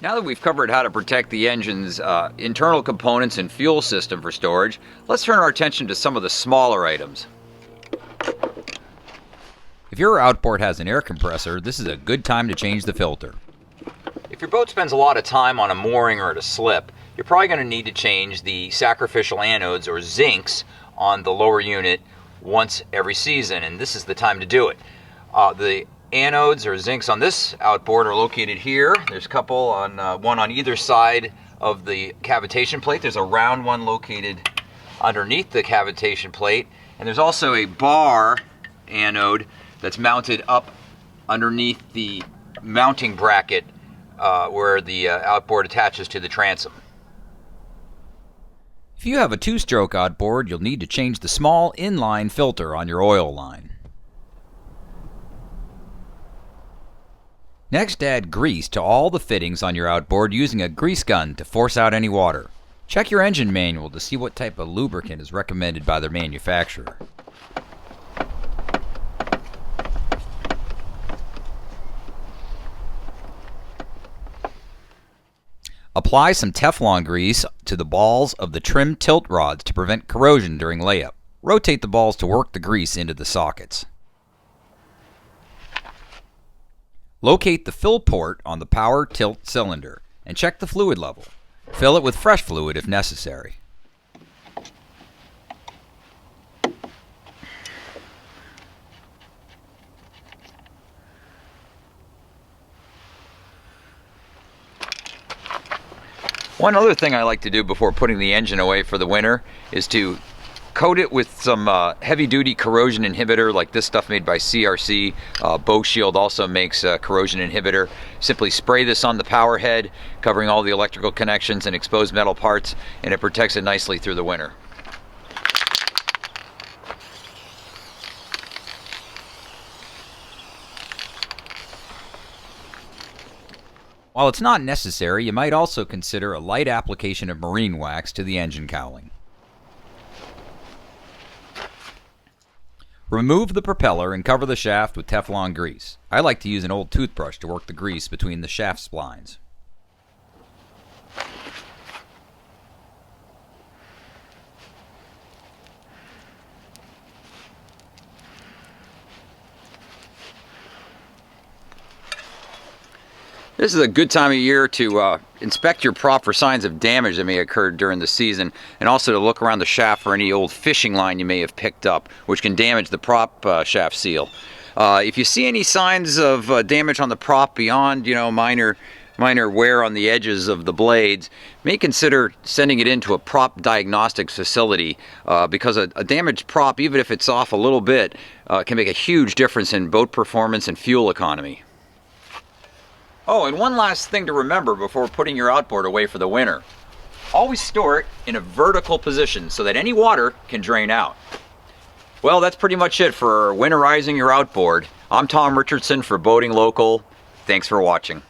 Now that we've covered how to protect the engine's internal components and fuel system for storage, let's turn our attention to some of the smaller items. If your outboard has an air compressor, this is a good time to change the filter. If your boat spends a lot of time on a mooring or at a slip, you're probably going to need to change the sacrificial anodes or zincs on the lower unit once every season, and this is the time to do it. The anodes or zincs on this outboard are located here. There's a couple on one on either side of the cavitation plate. There's a round one located underneath the cavitation plate, and there's also a bar anode that's mounted up underneath the mounting bracket where the outboard attaches to the transom. If you have a two-stroke outboard, you'll need to change the small inline filter on your oil line. Next, add grease to all the fittings on your outboard using a grease gun to force out any water. Check your engine manual to see what type of lubricant is recommended by the manufacturer. Apply some Teflon grease to the balls of the trim tilt rods to prevent corrosion during layup. Rotate the balls to work the grease into the sockets. Locate the fill port on the power tilt cylinder and check the fluid level. Fill it with fresh fluid if necessary. One other thing I like to do before putting the engine away for the winter is to coat it with some heavy-duty corrosion inhibitor, like this stuff made by CRC. Bow Shield also makes corrosion inhibitor. Simply spray this on the power head, covering all the electrical connections and exposed metal parts, and it protects it nicely through the winter. While it's not necessary, you might also consider a light application of marine wax to the engine cowling. Remove the propeller and cover the shaft with Teflon grease. I like to use an old toothbrush to work the grease between the shaft splines. This is a good time of year to inspect your prop for signs of damage that may occur during the season, and also to look around the shaft for any old fishing line you may have picked up, which can damage the prop shaft seal. If you see any signs of damage on the prop beyond, minor wear on the edges of the blades, may consider sending it into a prop diagnostics facility because a damaged prop, even if it's off a little bit, can make a huge difference in boat performance and fuel economy. Oh, and one last thing to remember before putting your outboard away for the winter. Always store it in a vertical position so that any water can drain out. Well, that's pretty much it for winterizing your outboard. I'm Tom Richardson for Boating Local. Thanks for watching.